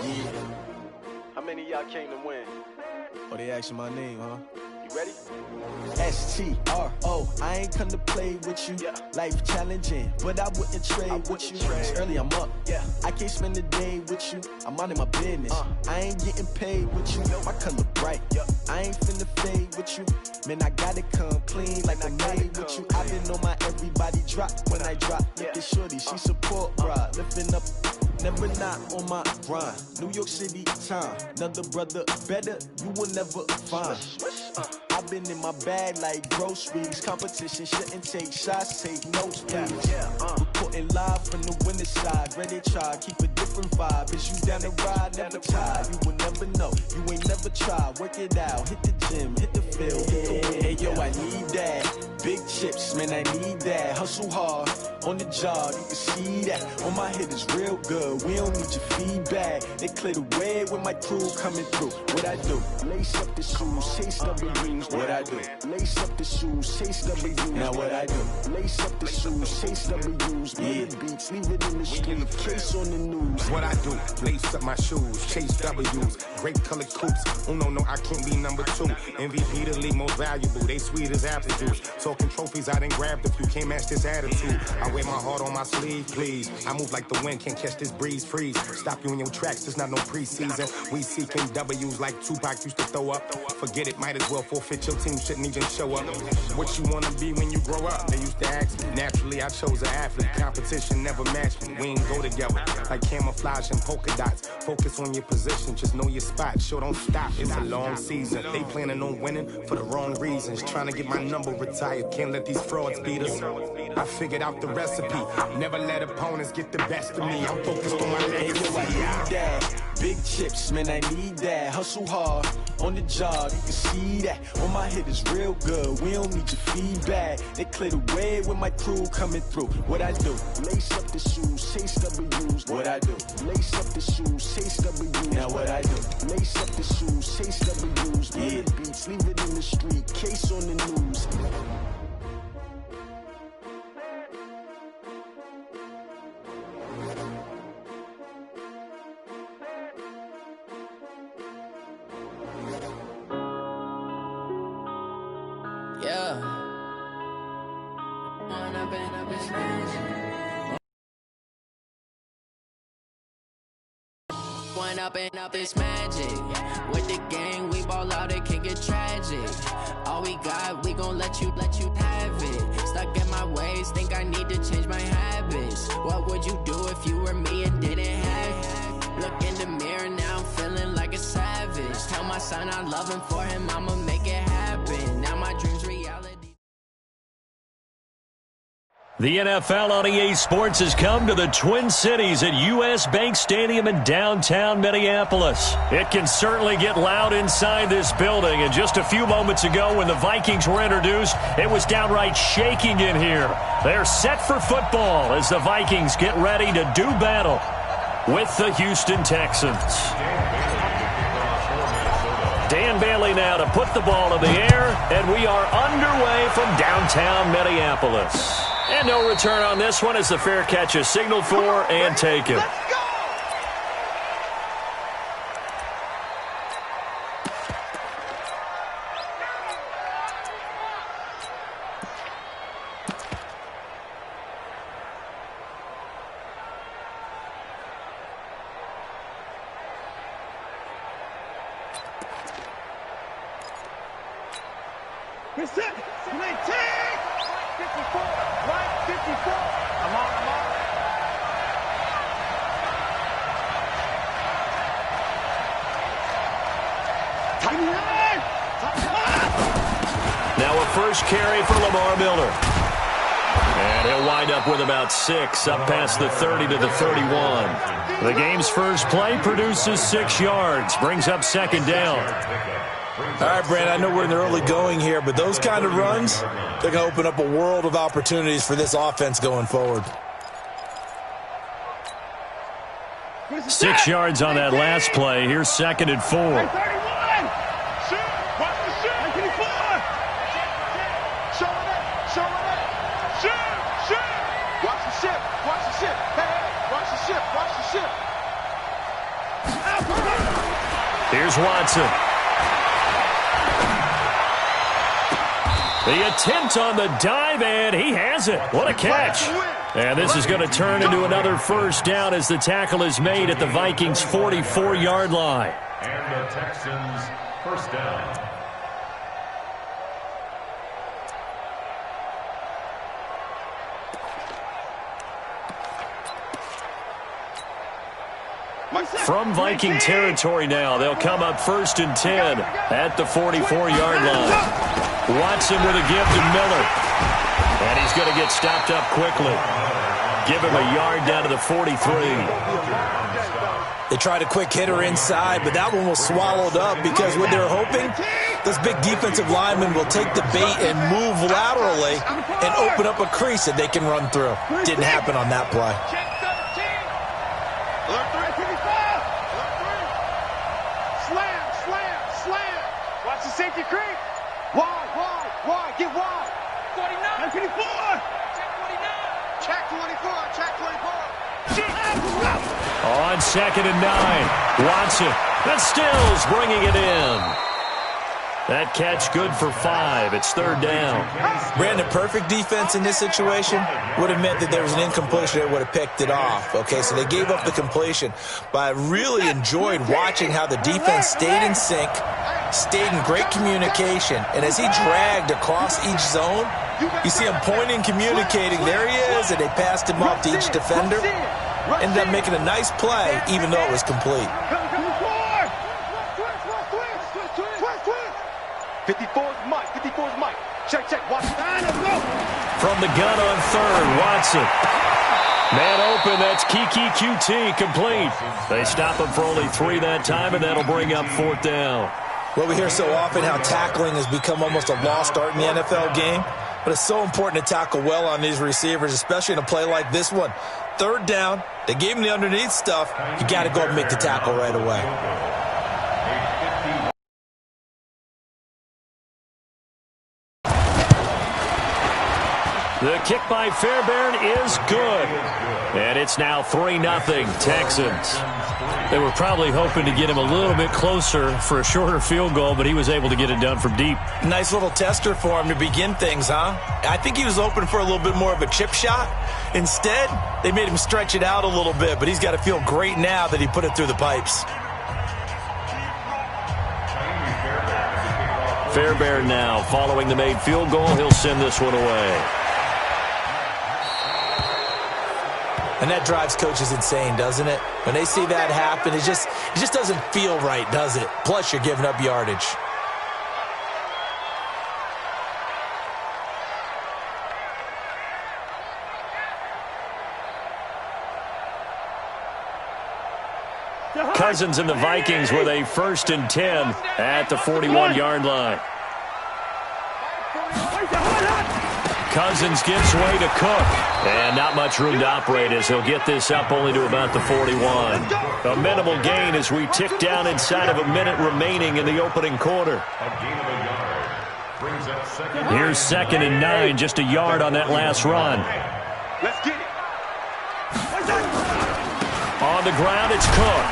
Yeah. How many of y'all came to win? Oh, they asking my name, huh? You ready? STRO, I ain't come to play with you. Yeah. Life challenging, but I wouldn't trade with you. It's early, I'm up. Yeah. I can't spend the day with you. I'm minding my business. I ain't getting paid with you. My color bright. Yeah. I ain't finna fade with you. Man, I gotta come clean like I'm made with you. I've been on my everybody drop when I drop. Look at shorty, she support ride. Lifting up, never not on my grind. New York City time. Another brother better, you will never find. I've been in my bag like groceries. Competition shouldn't take shots, take notes, please. Reporting live from the winning side. Ready to try, keep a different vibe. Is you down the ride, never tired. You will never know, you ain't never tried. Work it out, hit the gym, hit the field, hit the wind. Hey yo, I need that. Big chips, man, I need that. Hustle hard, on the job, you can see that. On my head is real good, we don't need your feedback. They clear the way with my crew coming through. What I do? Lace up the shoes, chase W's. What I do? Lace up the shoes, chase W's. Now what I do? Lace up the shoes, chase W's. Yeah. Beats, leave it in the street, case on the news. What I do? Lace up my shoes, chase W's. Great colored coops. Oh no, I can't be number 2. MVP the league most valuable. They sweet as apple juice. Talking trophies, I done grabbed a few. Can't match this attitude. I wear my heart on my sleeve, please. I move like the wind, can't catch this breeze, freeze. Stop you in your tracks, there's not no preseason. We seeking W's like Tupac used to throw up. Forget it, might as well forfeit. Your team shouldn't even show up. What you wanna be when you grow up? They used to ask me. Naturally, I chose an athlete. Competition never matched me. We ain't go together like camouflage and polka dots. Focus on your position, just know your spot. Sure, don't stop. It's a long season. They planning on winning for the wrong reasons. Trying to get my number retired. Can't let these frauds beat us. I figured out the recipe. Never let opponents get the best of me. I'm focused on my legacy. I need that. Big chips, man, I need that. Hustle hard, on the job, you can see that. On my head is real good, we don't need your feedback. They clear the way with my crew coming through. What I do? Lace up the shoes, chase W's. What I do? Lace up the shoes, chase W's. Now what I do? Lace up the shoes, chase W's. Yeah. Beats, leave it in the street, case on the news. Up this magic. With the gang, we ball out, it can get tragic. All we got, we gon' let you have it. Stuck in my ways, think I need to change my habits. What would you do if you were me and didn't have it? Look in the mirror, now I'm feeling like a savage. Tell my son I love him, for him I'ma make it happen. Now my dream's reality. The NFL on EA Sports has come to the Twin Cities at US Bank Stadium in downtown Minneapolis. It can certainly get loud inside this building, and just a few moments ago when the Vikings were introduced, it was downright shaking in here. They're set for football as the Vikings get ready to do battle with the Houston Texans. Dan Bailey now to put the ball in the air, and we are underway from downtown Minneapolis. And no return on this one as the fair catch is signaled for and taken. Now a first carry for Lamar Miller. And he'll wind up with about 6, up past the 30 to the 31. The game's first play produces 6 yards, brings up second down. All right, Brandon, I know we're in the early going here, but those kind of runs, they're going to open up a world of opportunities for this offense going forward. 6 yards on that last play. Here's second and 4. Here's Watson. The attempt on the dive, and he has it. What a catch. And this is going to turn into another first down as the tackle is made at the Vikings' 44-yard line. And the Texans first down. From Viking territory now, they'll come up 1st and 10 at the 44-yard line. Watson with a give to Miller. And he's going to get stopped up quickly. Give him a yard down to the 43. They tried a quick hitter inside, but that one was swallowed up because what they're hoping, this big defensive lineman will take the bait and move laterally and open up a crease that they can run through. Didn't happen on that play. Watch the safety creep. Wide, get wide. 49. 54. Check 24. Check 24. On 2nd and 9, Watson. That Stills bringing it in. That catch good for 5. It's 3rd down. Brandon, perfect defense in this situation would have meant that there was an incompletion that would have picked it off. Okay, so they gave up the completion. But I really enjoyed watching how the defense stayed in sync, stayed in great communication. And as he dragged across each zone, you see him pointing, communicating. There he is, and they passed him off to each defender. Ended up making a nice play, even though it was complete. 54's Mike. 54's Mike. Check. Watch. From the gun on 3rd, Watson. Man open, that's Kiki QT complete. They stop him for only 3 that time, and that'll bring up 4th down. Well, we hear so often how tackling has become almost a lost art in the NFL game, but it's so important to tackle well on these receivers, especially in a play like this one. 3rd down, they gave him the underneath stuff. You got to go and make the tackle right away. The kick by Fairbairn is good. And it's now 3-0 Texans. They were probably hoping to get him a little bit closer for a shorter field goal, but he was able to get it done from deep. Nice little tester for him to begin things, huh? I think he was open for a little bit more of a chip shot. Instead, they made him stretch it out a little bit, but he's got to feel great now that he put it through the pipes. Fairbairn now following the made field goal. He'll send this one away. And that drives coaches insane, doesn't it? When they see that happen, it just doesn't feel right, does it? Plus, you're giving up yardage. Cousins and the Vikings with a 1st and 10 at the 41-yard line. Cousins gives way to Cook. And not much room to operate as he'll get this up only to about the 41. A minimal gain as we tick down inside of a minute remaining in the opening quarter. Here's 2nd and 9, just a yard on that last run. Let's get it. On the ground, it's Cook.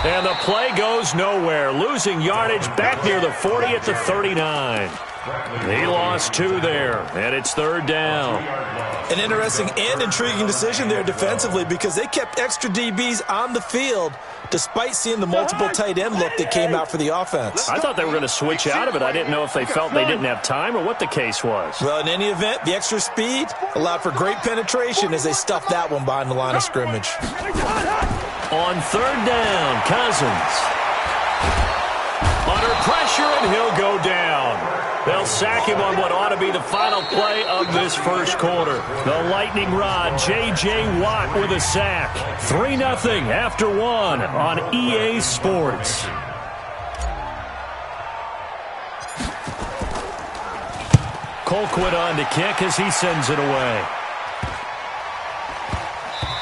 And the play goes nowhere, losing yardage back near the 40 at the 39. He lost 2 there, and it's 3rd down. An interesting and intriguing decision there defensively because they kept extra DBs on the field despite seeing the multiple tight end look that came out for the offense. I thought they were going to switch out of it. I didn't know if they felt they didn't have time or what the case was. Well, in any event, the extra speed allowed for great penetration as they stuffed that one behind the line of scrimmage. On 3rd down, Cousins. Under pressure, and he'll go down. They'll sack him on what ought to be the final play of this first quarter. The lightning rod, J.J. Watt with a sack. 3-0 after 1 on EA Sports. Colquitt on to kick as he sends it away.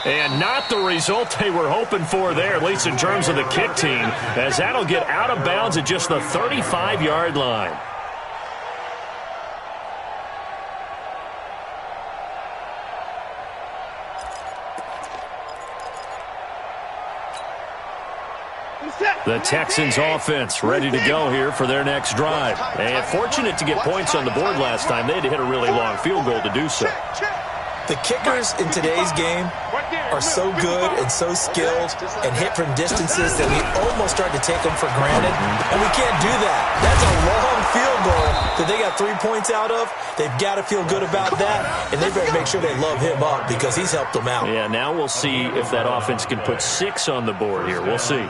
And not the result they were hoping for there, at least in terms of the kick team, as that'll get out of bounds at just the 35-yard line. The Texans offense ready to go here for their next drive. And fortunate to get points on the board last time. They had to hit a really long field goal to do so. The kickers in today's game are so good and so skilled and hit from distances that we almost start to take them for granted. And we can't do that. That's a long field goal that they got 3 points out of. They've got to feel good about that, and they better make sure they love him up because he's helped them out. Yeah, now we'll see if that offense can put 6 on the board here. We'll see.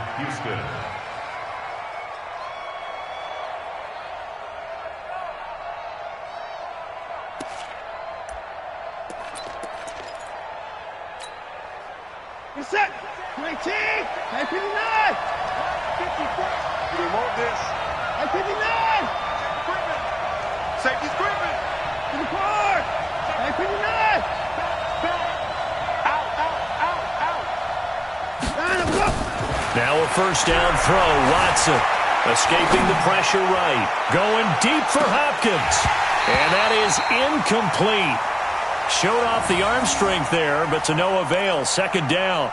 You're set. 19. 59. 54. We want this. 59. Safety's gripping. To the court. 59. Out. Now a first down throw. Watson escaping the pressure right. Going deep for Hopkins. And that is incomplete. Showed off the arm strength there, but to no avail. Second down.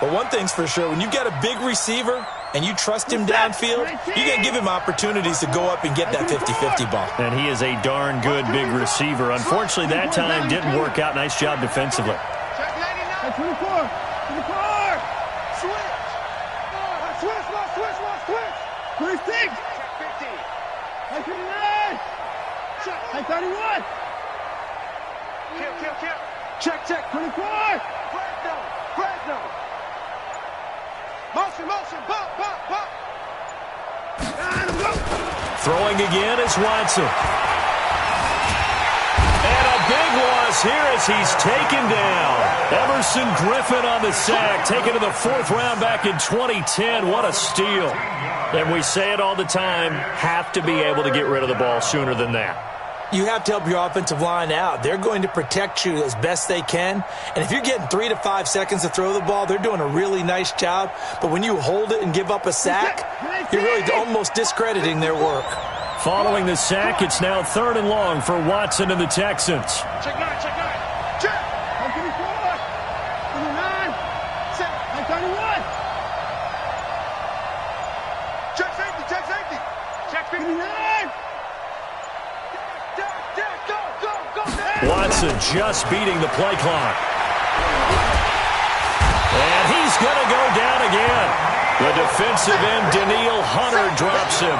But one thing's for sure, when you've got a big receiver and you trust him downfield, you got to give him opportunities to go up and get that 50-50 ball. And he is a darn good big receiver. Unfortunately, that time didn't work out. Nice job defensively. 24. To the court. Switch. Switch. 26. 50. 59. 31. Kill. Check. 24. Fresno. Motion. Bump. Throwing again is Watson. And a big loss here as he's taken down. Emerson Griffin on the sack, taken to the 4th round back in 2010. What a steal. And we say it all the time, have to be able to get rid of the ball sooner than that. You have to help your offensive line out. They're going to protect you as best they can. And if you're getting 3 to 5 seconds to throw the ball, they're doing a really nice job. But when you hold it and give up a sack, you're really almost discrediting their work. Following the sack, it's now 3rd and long for Watson and the Texans. Check 9. 54. 29. 31. Check safety. Check 59. Watson just beating the play clock. And he's going to go down again. The defensive end, Danielle Hunter, drops him.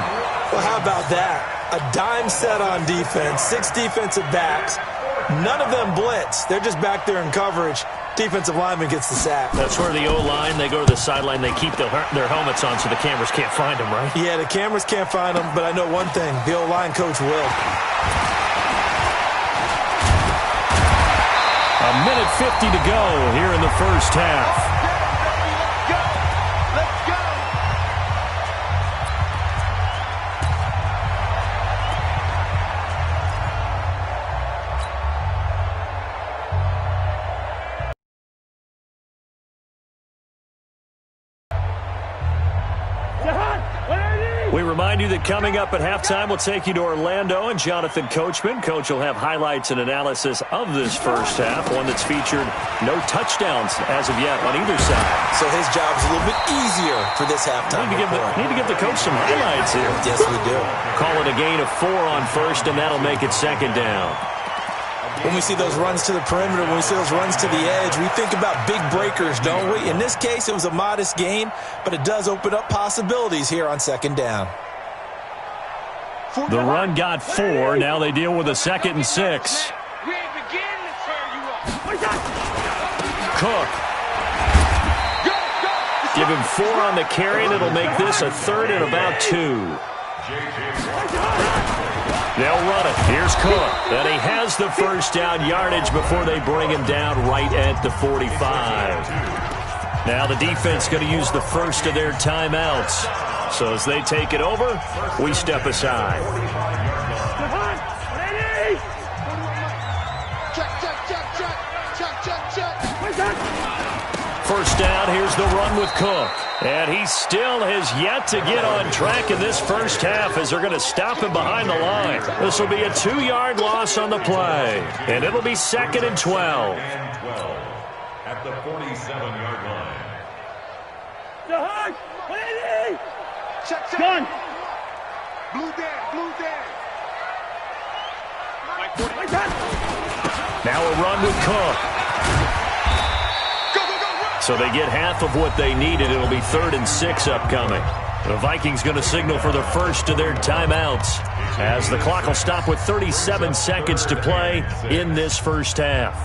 Well, how about that? A dime set on defense, 6 defensive backs. None of them blitz. They're just back there in coverage. Defensive lineman gets the sack. That's where the O-line, they go to the sideline, they keep their helmets on so the cameras can't find them, right? Yeah, the cameras can't find them, but I know one thing. The O-line coach will. A minute 50 to go here in the first half. We remind you that coming up at halftime, we'll take you to Orlando and Jonathan Coachman. Coach will have highlights and analysis of this first half, one that's featured no touchdowns as of yet on either side. So his job is a little bit easier for this halftime. Need to give the coach some highlights here. Yes, we do. Call it a gain of 4 on first, and that'll make it second down. When we see those runs to the perimeter, when we see those runs to the edge, we think about big breakers, don't we? In this case, it was a modest gain, but it does open up possibilities here on second down. The run got 4. Now they deal with a 2nd and 6. Cook. Give him 4 on the carry, and it'll make this a 3rd and about 2. They'll run it. Here's Cook. And he has the first down yardage before they bring him down right at the 45. Now the defense going to use the first of their timeouts. So as they take it over, we step aside. First down, here's the run with Cook. And he still has yet to get on track in this first half as they're going to stop him behind the line. This will be a 2-yard loss on the play. And it'll be 2nd and 12. At the 47-yard line. Check. Done. Blue dead. Now a run with Cook. So they get half of what they needed. It'll be 3rd and 6 upcoming. The Vikings going to signal for the first of their timeouts as the clock will stop with 37 seconds to play in this first half.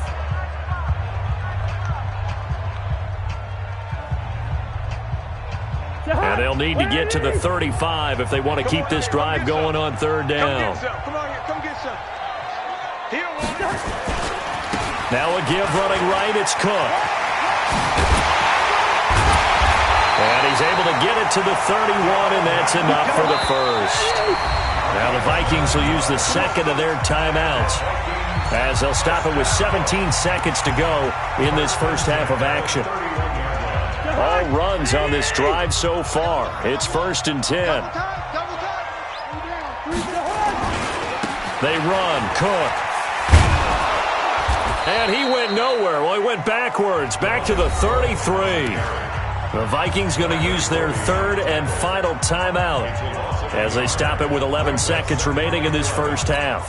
And they'll need to get to the 35 if they want to keep this drive going on 3rd down. Come get some. Now a give running right. It's Cook. And he's able to get it to the 31, and that's enough for the first. Now the Vikings will use the second of their timeouts as they'll stop it with 17 seconds to go in this first half of action. All runs on this drive so far. It's 1st and 10. They run. Cook. And he went nowhere. Well, he went backwards, back to the 33. The Vikings going to use their 3rd and final timeout as they stop it with 11 seconds remaining in this first half.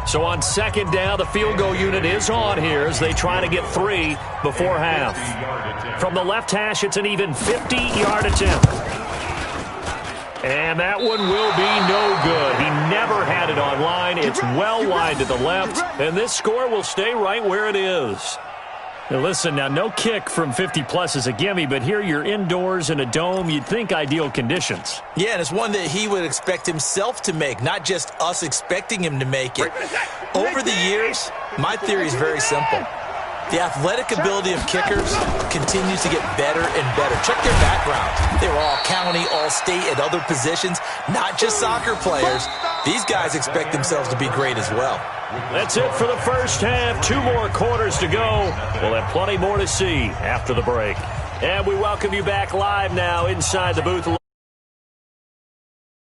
So on 2nd down, the field goal unit is on here as they try to get 3 before half. From the left hash, it's an even 50-yard attempt. And that one will be no good. He never had it on line. It's well wide to the left, and this score will stay right where it is. Now listen, now no kick from 50-plus is a gimme, but here you're indoors in a dome. You'd think ideal conditions. Yeah, and it's one that he would expect himself to make, not just us expecting him to make it. Over the years, my theory is very simple. The athletic ability of kickers continues to get better and better. Check their backgrounds. They were all county, all state, at other positions, not just soccer players. These guys expect themselves to be great as well. That's it for the first half. 2 more quarters to go. We'll have plenty more to see after the break. And we welcome you back live now inside the booth.